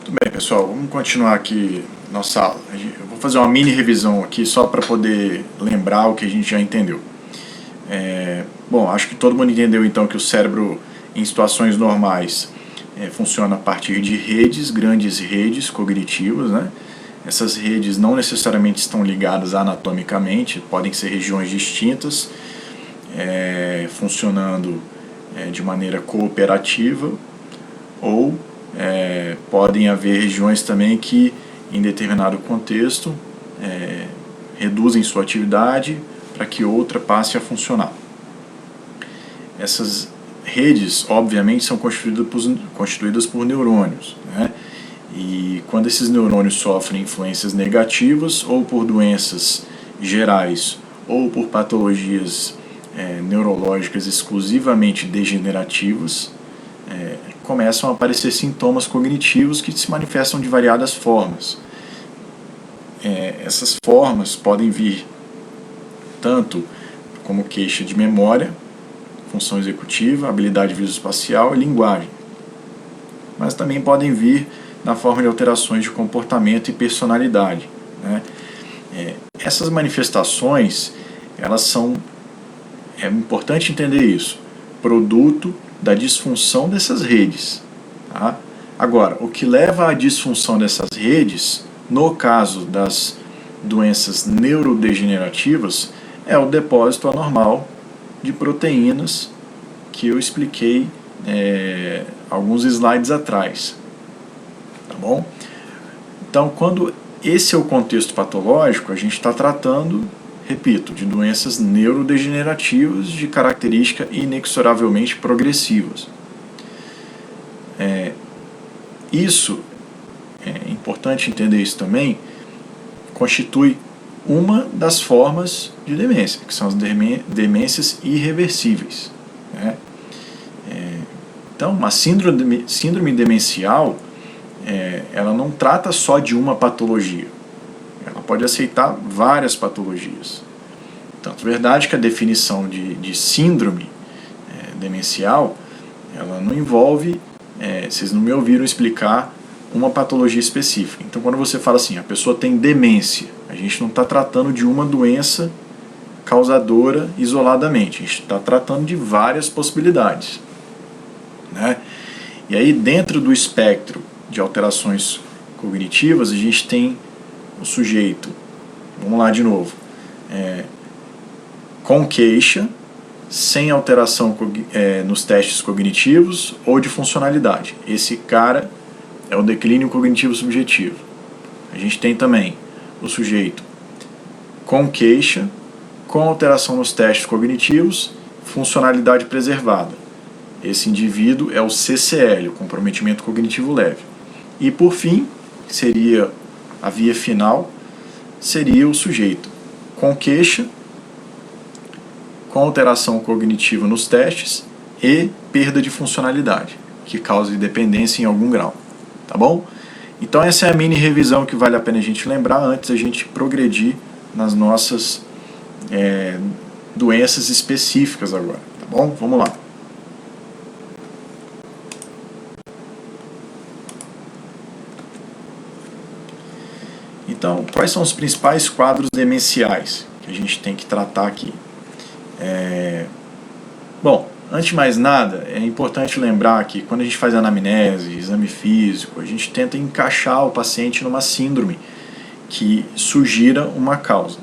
Bem, pessoal, vamos continuar aqui nossa aula. Eu vou fazer uma mini revisão aqui só para poder lembrar o que a gente já entendeu. Bom, acho que todo mundo entendeu então que o cérebro em situações normais funciona a partir de redes, grandes redes cognitivas, né? Essas redes não necessariamente estão ligadas anatomicamente, podem ser regiões distintas, funcionando de maneira cooperativa, ou podem haver regiões também que, em determinado contexto, reduzem sua atividade para que outra passe a funcionar. Essas redes, obviamente, são constituídas por neurônios, né? E quando esses neurônios sofrem influências negativas, ou por doenças gerais, ou por patologias neurológicas exclusivamente degenerativas, começam a aparecer sintomas cognitivos que se manifestam de variadas formas. Essas formas podem vir tanto como queixa de memória, função executiva, habilidade visoespacial e linguagem, mas também podem vir na forma de alterações de comportamento e personalidade, né? Essas manifestações, elas são, é importante entender isso, produto da disfunção dessas redes. Tá? Agora, o que leva à disfunção dessas redes, no caso das doenças neurodegenerativas, é o depósito anormal de proteínas que eu expliquei alguns slides atrás. Tá bom? Então, quando esse é o contexto patológico, a gente está tratando, repito, de doenças neurodegenerativas de característica inexoravelmente progressivas. Isso, é importante entender isso também, constitui uma das formas de demência, que são as demências irreversíveis, né? Então, uma síndrome demencial, ela não trata só de uma patologia. Ela pode aceitar várias patologias. Tanto é verdade que a definição de síndrome demencial, ela não envolve, vocês não me ouviram explicar uma patologia específica. Então, quando você fala assim, a pessoa tem demência, a gente não está tratando de uma doença causadora isoladamente, a gente está tratando de várias possibilidades, né? E aí, dentro do espectro de alterações cognitivas, a gente tem o sujeito, vamos lá de novo, com queixa, sem alteração nos testes cognitivos ou de funcionalidade. Esse cara é o declínio cognitivo subjetivo. A gente tem também o sujeito com queixa, com alteração nos testes cognitivos, funcionalidade preservada. Esse indivíduo é o CCL, o comprometimento cognitivo leve. E por fim, seria a via final, seria o sujeito com queixa, com alteração cognitiva nos testes e perda de funcionalidade, que causa dependência em algum grau. Tá bom? Então essa é a mini revisão que vale a pena a gente lembrar antes da gente progredir nas nossas doenças específicas agora. Tá bom? Vamos lá. Então, quais são os principais quadros demenciais que a gente tem que tratar aqui? Bom, antes de mais nada, é importante lembrar que quando a gente faz anamnese, exame físico, a gente tenta encaixar o paciente numa síndrome que sugira uma causa.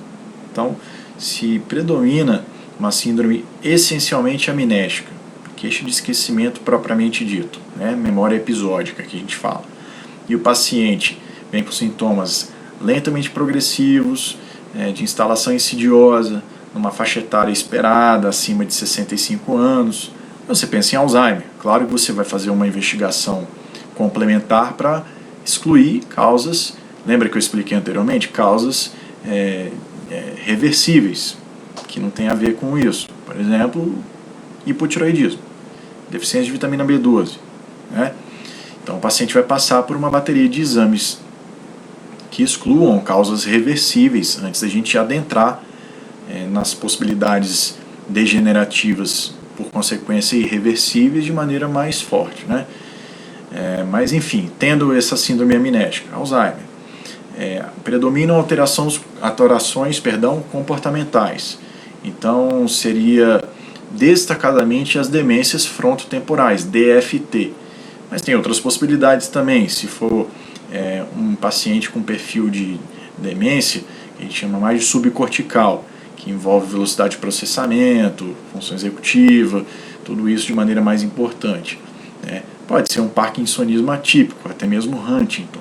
Então, se predomina uma síndrome essencialmente amnésica, queixa de esquecimento propriamente dito, né? Memória episódica que a gente fala, e o paciente vem com sintomas lentamente progressivos, de instalação insidiosa, numa faixa etária esperada, acima de 65 anos, você pensa em Alzheimer. Claro que você vai fazer uma investigação complementar para excluir causas, lembra que eu expliquei anteriormente, causas reversíveis, que não tem a ver com isso. Por exemplo, hipotiroidismo, deficiência de vitamina B12, né? Então o paciente vai passar por uma bateria de exames que excluam causas reversíveis antes da gente adentrar nas possibilidades degenerativas, por consequência irreversíveis, de maneira mais forte, né? Mas enfim, tendo essa síndrome amnésica, Alzheimer, predominam alterações comportamentais. Então seria destacadamente as demências frontotemporais, DFT. Mas tem outras possibilidades também, se for um paciente com perfil de demência, que a gente chama mais de subcortical, que envolve velocidade de processamento, função executiva, tudo isso de maneira mais importante. Pode ser um parkinsonismo atípico, até mesmo Huntington,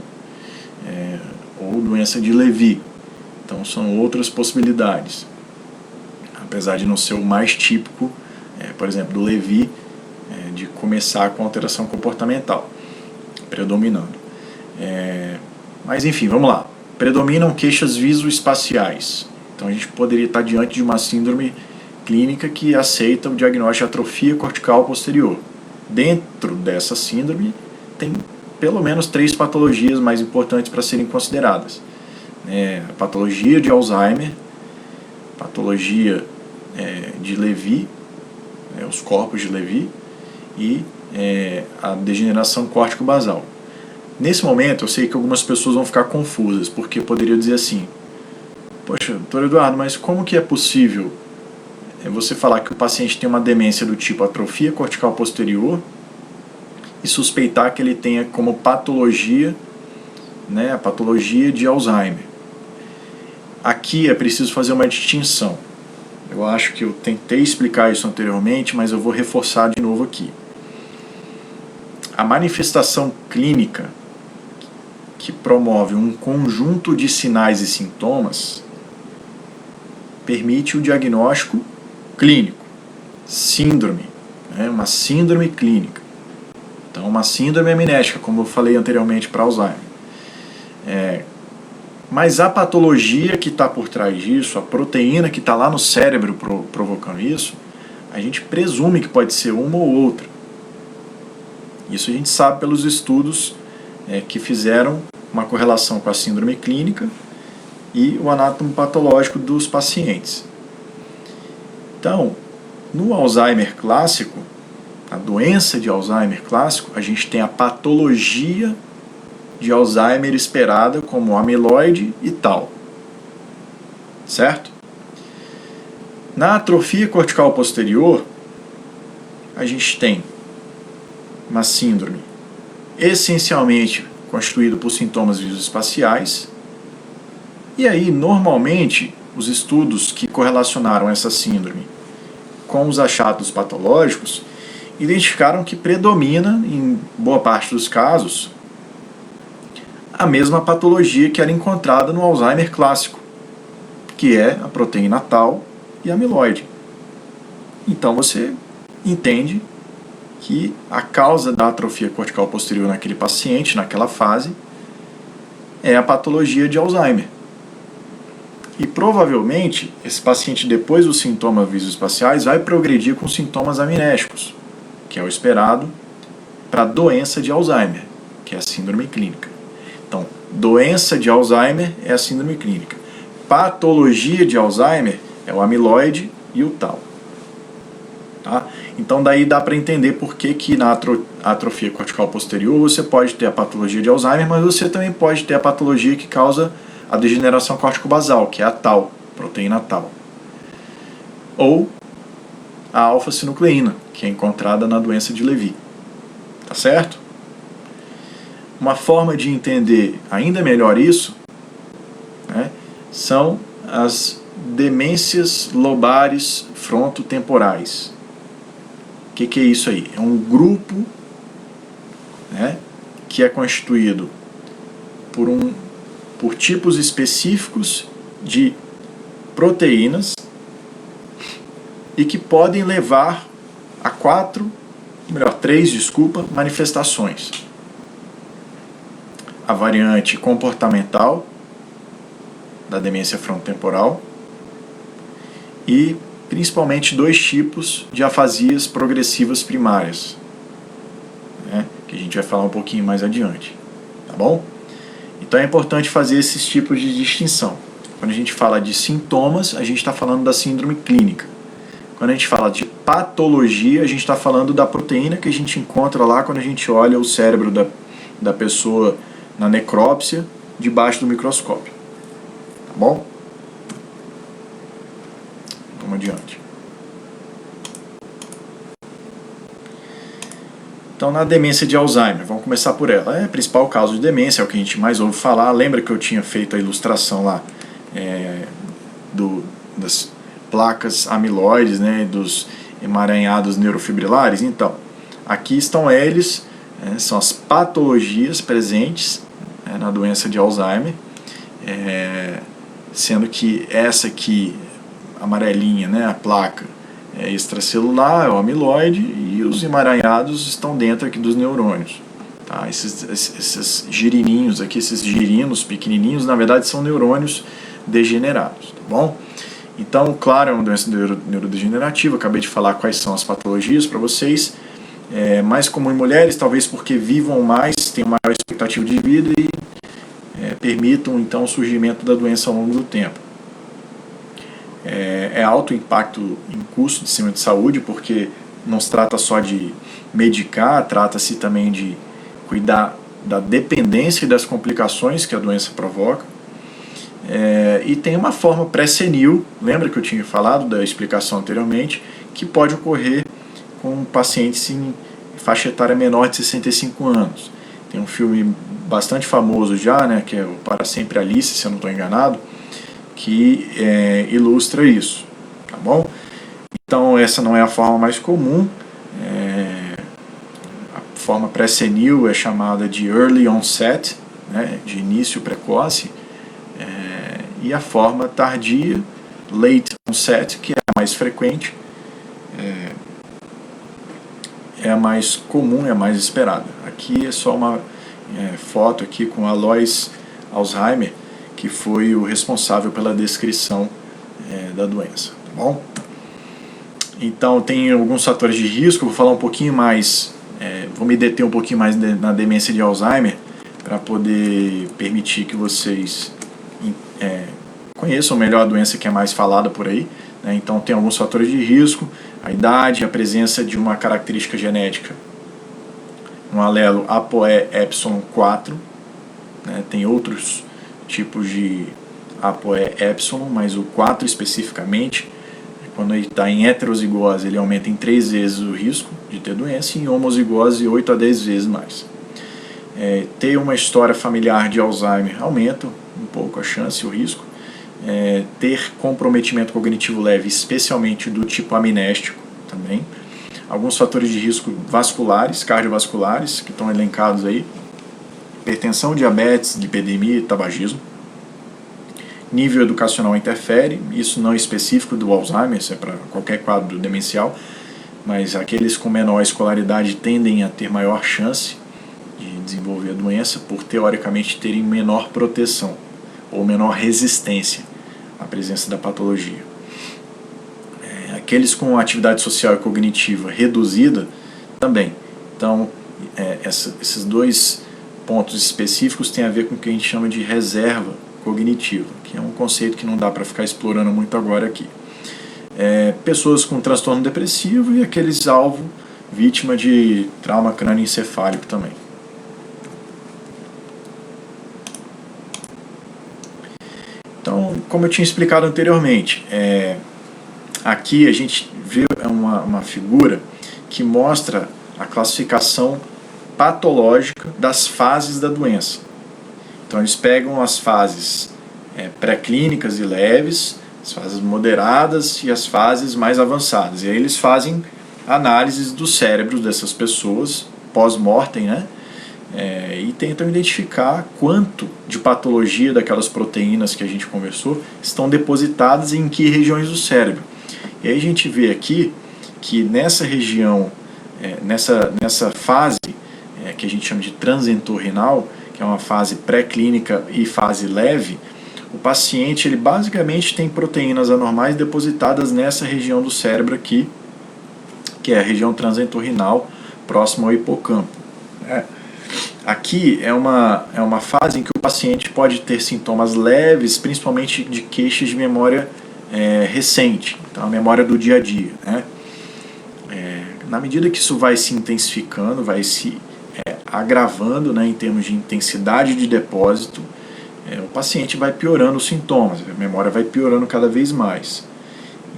ou doença de Levy. Então são outras possibilidades. Apesar de não ser o mais típico, por exemplo, do Levy, de começar com alteração comportamental, predominando. Mas enfim, vamos lá. Predominam queixas visoespaciais. Então a gente poderia estar diante de uma síndrome clínica que aceita o diagnóstico de atrofia cortical posterior. Dentro dessa síndrome tem pelo menos 3 patologias mais importantes para serem consideradas. A patologia de Alzheimer, patologia de Levy, os corpos de Levy, e a degeneração córtico-basal. Nesse momento eu sei que algumas pessoas vão ficar confusas, porque poderiam dizer assim: poxa, doutor Eduardo, mas como que é possível você falar que o paciente tem uma demência do tipo atrofia cortical posterior e suspeitar que ele tenha como patologia, a patologia de Alzheimer? Aqui é preciso fazer uma distinção. Eu acho que eu tentei explicar isso anteriormente, mas eu vou reforçar de novo aqui. A manifestação clínica que promove um conjunto de sinais e sintomas permite o diagnóstico clínico. Síndrome, uma síndrome clínica. Então, uma síndrome amnésica, como eu falei anteriormente para Alzheimer. Mas a patologia que está por trás disso, a proteína que está lá no cérebro provocando isso, a gente presume que pode ser uma ou outra. Isso a gente sabe pelos estudos que fizeram uma correlação com a síndrome clínica e o anátomo patológico dos pacientes. Então, no Alzheimer clássico, a doença de Alzheimer clássico, a gente tem a patologia de Alzheimer esperada como amiloide e tal. Certo? Na atrofia cortical posterior, a gente tem uma síndrome essencialmente constituída por sintomas visoespaciais. E aí, normalmente, os estudos que correlacionaram essa síndrome com os achados patológicos identificaram que predomina, em boa parte dos casos, a mesma patologia que era encontrada no Alzheimer clássico, que é a proteína tau e a amiloide. Então você entende que a causa da atrofia cortical posterior naquele paciente, naquela fase, é a patologia de Alzheimer. E provavelmente esse paciente, depois dos sintomas visoespaciais, vai progredir com sintomas amnésicos, que é o esperado para a doença de Alzheimer, que é a síndrome clínica. Então, doença de Alzheimer é a síndrome clínica. Patologia de Alzheimer é o amiloide e o tau. Tá? Então daí dá para entender por que na atrofia cortical posterior você pode ter a patologia de Alzheimer, mas você também pode ter a patologia que causa a degeneração córtico-basal, que é a tau, proteína tau. Ou a alfa-sinucleína, que é encontrada na doença de Levy. Tá certo? Uma forma de entender ainda melhor isso, são as demências lobares frontotemporais. O que é isso aí? É um grupo que é constituído por tipos específicos de proteínas e que podem levar a 3 manifestações. A variante comportamental da demência frontotemporal e principalmente 2 tipos de afasias progressivas primárias, que a gente vai falar um pouquinho mais adiante, tá bom? Então é importante fazer esses tipos de distinção. Quando a gente fala de sintomas, a gente está falando da síndrome clínica. Quando a gente fala de patologia, a gente está falando da proteína que a gente encontra lá quando a gente olha o cérebro da pessoa na necrópsia, debaixo do microscópio. Tá bom? Vamos adiante. Então, na demência de Alzheimer, vamos começar por ela. É o principal causa de demência, é o que a gente mais ouve falar. Lembra que eu tinha feito a ilustração lá das placas amiloides, né, dos emaranhados neurofibrilares? Então, aqui estão eles, são as patologias presentes na doença de Alzheimer, sendo que essa aqui, amarelinha, né, a placa, é extracelular, é o amiloide, e os emaranhados estão dentro aqui dos neurônios. Tá? Esses girininhos aqui, esses girinos pequenininhos, na verdade são neurônios degenerados, tá bom? Então, claro, é uma doença neurodegenerativa, acabei de falar quais são as patologias para vocês. É mais comum em mulheres, talvez porque vivam mais, tenham maior expectativa de vida e permitam então o surgimento da doença ao longo do tempo. É alto o impacto em custo de sistema de saúde, porque não se trata só de medicar, trata-se também de cuidar da dependência e das complicações que a doença provoca. E tem uma forma pré-senil, lembra que eu tinha falado da explicação anteriormente, que pode ocorrer com pacientes em faixa etária menor de 65 anos. Tem um filme bastante famoso já, né, que é o Para Sempre Alice, se eu não estou enganado, que ilustra isso, tá bom? Então essa não é a forma mais comum, a forma pré-senil é chamada de early onset, né, de início precoce, e a forma tardia, late onset, que é a mais frequente, é a mais comum, é a mais esperada. Aqui é só uma foto aqui com Alois Alzheimer, que foi o responsável pela descrição da doença, tá bom? Então tem alguns fatores de risco, vou falar um pouquinho mais, vou me deter um pouquinho mais na demência de Alzheimer, para poder permitir que vocês conheçam melhor a doença que é mais falada por aí, né? Então tem alguns fatores de risco, a idade, a presença de uma característica genética, um alelo ApoE4, né? Tem outros tipos de ApoE-epsilon, mas o 4 especificamente, quando ele está em heterozigose, ele aumenta em 3 vezes o risco de ter doença, e em homozigose 8 a 10 vezes mais. Ter uma história familiar de Alzheimer aumenta um pouco a chance e o risco. Ter comprometimento cognitivo leve, especialmente do tipo amnéstico também. Alguns fatores de risco vasculares, cardiovasculares, que estão elencados aí: hipertensão, diabetes, lipidemia e tabagismo. Nível educacional interfere, isso não é específico do Alzheimer, isso é para qualquer quadro demencial, mas aqueles com menor escolaridade tendem a ter maior chance de desenvolver a doença por, teoricamente, terem menor proteção ou menor resistência à presença da patologia. Aqueles com atividade social e cognitiva reduzida também. Então, esses dois pontos específicos têm a ver com o que a gente chama de reserva cognitiva, que é um conceito que não dá para ficar explorando muito agora aqui. Pessoas com transtorno depressivo e aqueles alvo vítima de trauma crânioencefálico também. Então, como eu tinha explicado anteriormente, aqui a gente vê uma figura que mostra a classificação patológica das fases da doença. Então eles pegam as fases pré-clínicas e leves, as fases moderadas e as fases mais avançadas. E aí eles fazem análises dos cérebros dessas pessoas pós-mortem, né? E tentam identificar quanto de patologia daquelas proteínas que a gente conversou estão depositadas em que regiões do cérebro. E aí a gente vê aqui que nessa região, nessa fase que a gente chama de transentorrinal, que é uma fase pré-clínica e fase leve, o paciente ele basicamente tem proteínas anormais depositadas nessa região do cérebro aqui, que é a região transentorrinal, próxima ao hipocampo. Aqui é uma fase em que o paciente pode ter sintomas leves, principalmente de queixas de memória recente, então a memória do dia a dia, né? Na medida que isso vai se intensificando, vai se agravando, né, em termos de intensidade de depósito, o paciente vai piorando os sintomas, a memória vai piorando cada vez mais.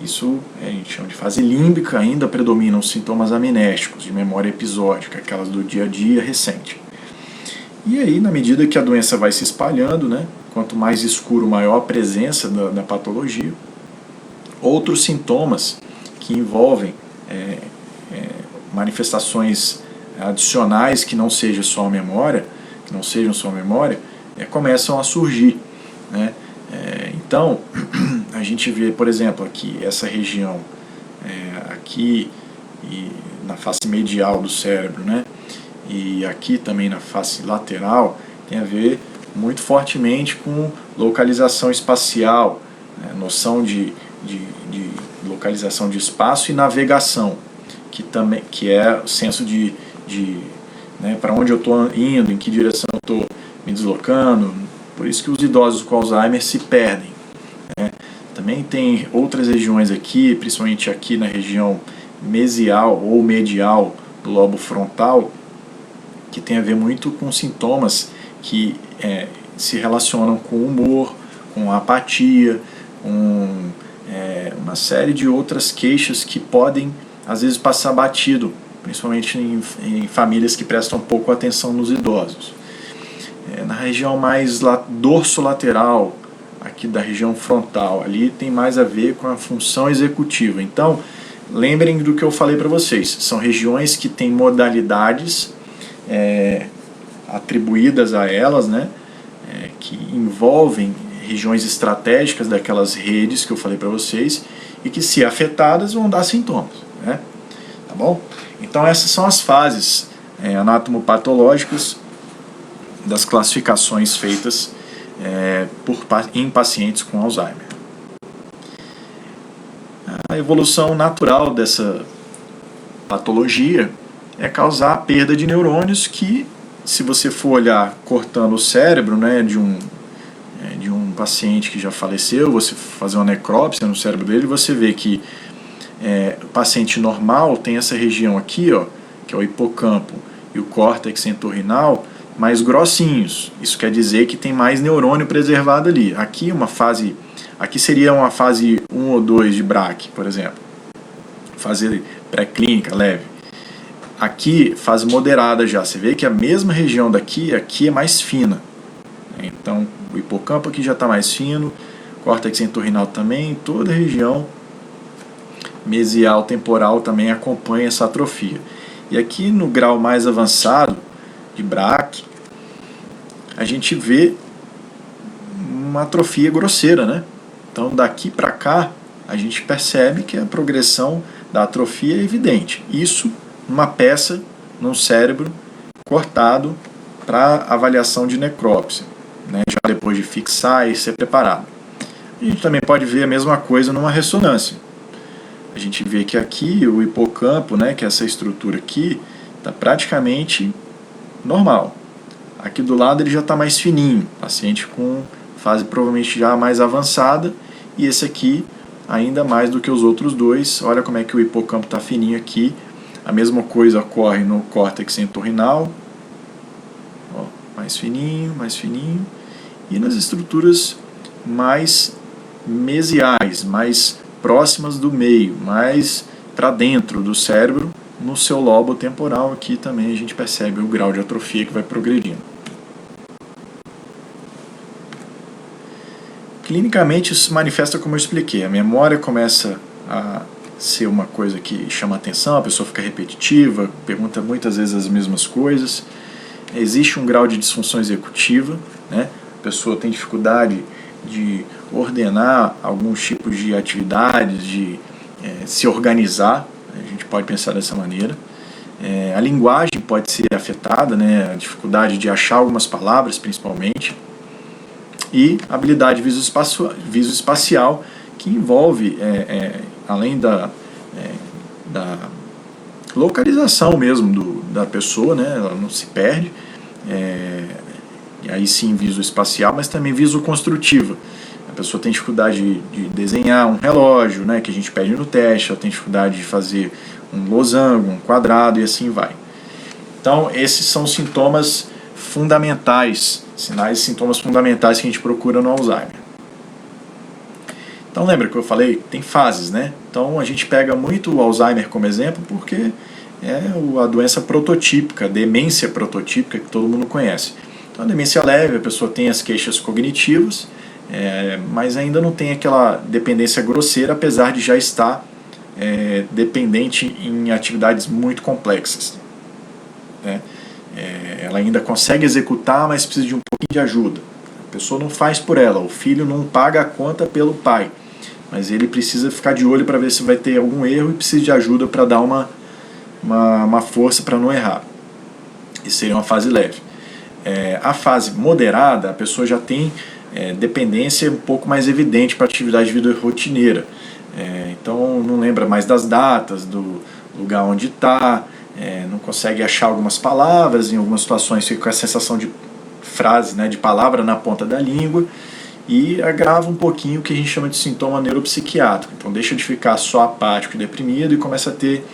Isso a gente chama de fase límbica, ainda predominam os sintomas amnésticos, de memória episódica, aquelas do dia a dia recente. E aí, na medida que a doença vai se espalhando, né, quanto mais escuro, maior a presença da patologia, outros sintomas que envolvem manifestações adicionais que não sejam só a memória, começam a surgir, né? Então, a gente vê, por exemplo, aqui, essa região aqui e na face medial do cérebro, né? E aqui também na face lateral, tem a ver muito fortemente com localização espacial, né? Noção de localização de espaço e navegação, que é o senso né, para onde eu estou indo, em que direção eu estou me deslocando. Por isso que os idosos com Alzheimer se perdem, né? Também tem outras regiões aqui, principalmente aqui na região mesial ou medial do lobo frontal, que tem a ver muito com sintomas que se relacionam com o humor, com a apatia, com uma série de outras queixas que podem, às vezes, passar batido, principalmente em famílias que prestam pouco atenção nos idosos. Na região mais dorso-lateral, aqui da região frontal, ali tem mais a ver com a função executiva. Então, lembrem do que eu falei para vocês, são regiões que têm modalidades atribuídas a elas, né, que envolvem regiões estratégicas daquelas redes que eu falei para vocês e que, se afetadas, vão dar sintomas, né? Tá bom? Então, essas são as fases anatomopatológicas das classificações feitas em pacientes com Alzheimer. A evolução natural dessa patologia é causar a perda de neurônios que, se você for olhar cortando o cérebro, né, de um paciente que já faleceu, você fazer uma necrópsia no cérebro dele, você vê que o paciente normal tem essa região aqui, ó, que é o hipocampo e o córtex entorrinal, mais grossinhos. Isso quer dizer que tem mais neurônio preservado ali. Aqui seria uma fase 1 ou 2 de Braque, por exemplo. Fase pré-clínica, leve. Aqui, fase moderada já. Você vê que a mesma região aqui é mais fina. Então, o hipocampo aqui já está mais fino, córtex entorrinal também, toda a região mesial temporal também acompanha essa atrofia. E aqui no grau mais avançado de Braque, a gente vê uma atrofia grosseira, né? Então, daqui para cá, a gente percebe que a progressão da atrofia é evidente. Isso numa peça, num cérebro cortado para avaliação de necrópsia, né? Já depois de fixar e ser preparado. A gente também pode ver a mesma coisa numa ressonância. A gente vê que aqui o hipocampo, né, que é essa estrutura aqui, está praticamente normal. Aqui do lado ele já está mais fininho, paciente com fase provavelmente já mais avançada, e esse aqui ainda mais do que os outros dois. Olha como é que o hipocampo está fininho aqui. A mesma coisa ocorre no córtex entorrinal, ó, mais fininho, e nas estruturas mais mesiais, mais próximas do meio, mais para dentro do cérebro, no seu lobo temporal. Aqui também a gente percebe o grau de atrofia que vai progredindo. Clinicamente isso se manifesta como eu expliquei. A memória começa a ser uma coisa que chama atenção, a pessoa fica repetitiva, pergunta muitas vezes as mesmas coisas. Existe um grau de disfunção executiva, né? A pessoa tem dificuldade de ordenar alguns tipos de atividades, de se organizar, a gente pode pensar dessa maneira. A linguagem pode ser afetada, né? A dificuldade de achar algumas palavras, principalmente. E a habilidade visoespacial, que envolve, além da localização mesmo da pessoa, né? Ela não se perde, e aí sim visoespacial, mas também visoconstrutiva. A pessoa tem dificuldade de desenhar um relógio, né, que a gente pede no teste, ela tem dificuldade de fazer um losango, um quadrado e assim vai. Então, esses são sintomas fundamentais, sinais e sintomas fundamentais que a gente procura no Alzheimer. Então, lembra que eu falei? Tem fases, né? Então, a gente pega muito o Alzheimer como exemplo porque é a doença prototípica, a demência prototípica que todo mundo conhece. Então, a demência leve, a pessoa tem as queixas cognitivas, mas ainda não tem aquela dependência grosseira, apesar de já estar dependente em atividades muito complexas. Né? Ela ainda consegue executar, mas precisa de um pouquinho de ajuda. A pessoa não faz por ela, o filho não paga a conta pelo pai, mas ele precisa ficar de olho para ver se vai ter algum erro e precisa de ajuda para dar uma força para não errar. Isso seria uma fase leve. A fase moderada, a pessoa já tem dependência um pouco mais evidente para atividade de vida rotineira. Então não lembra mais das datas, do lugar onde está, não consegue achar algumas palavras, em algumas situações fica com a sensação de frase, né, de palavra na ponta da língua, e agrava um pouquinho o que a gente chama de sintoma neuropsiquiátrico. Então deixa de ficar só apático e deprimido e começa a ter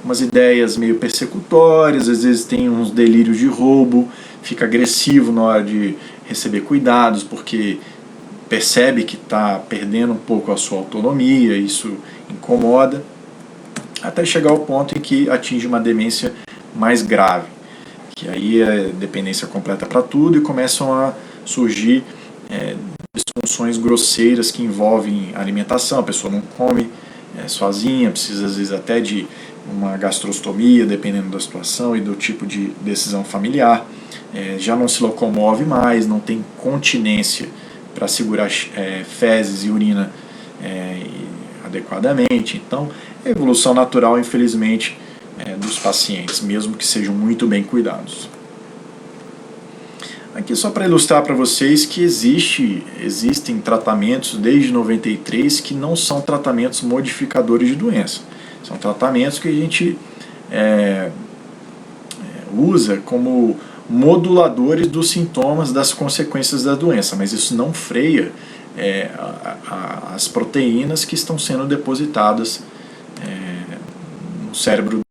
umas ideias meio persecutórias, às vezes tem uns delírios de roubo, fica agressivo na hora de receber cuidados, porque percebe que está perdendo um pouco a sua autonomia, isso incomoda, até chegar ao ponto em que atinge uma demência mais grave, que aí é dependência completa para tudo e começam a surgir disfunções grosseiras que envolvem alimentação, a pessoa não come sozinha, precisa às vezes até de uma gastrostomia, dependendo da situação e do tipo de decisão familiar, já não se locomove mais, não tem continência para segurar fezes e urina adequadamente. Então, é evolução natural, infelizmente, dos pacientes, mesmo que sejam muito bem cuidados. Aqui só para ilustrar para vocês que existem tratamentos desde 93 que não são tratamentos modificadores de doença. São tratamentos que a gente usa como moduladores dos sintomas, das consequências da doença, mas isso não freia as proteínas que estão sendo depositadas no cérebro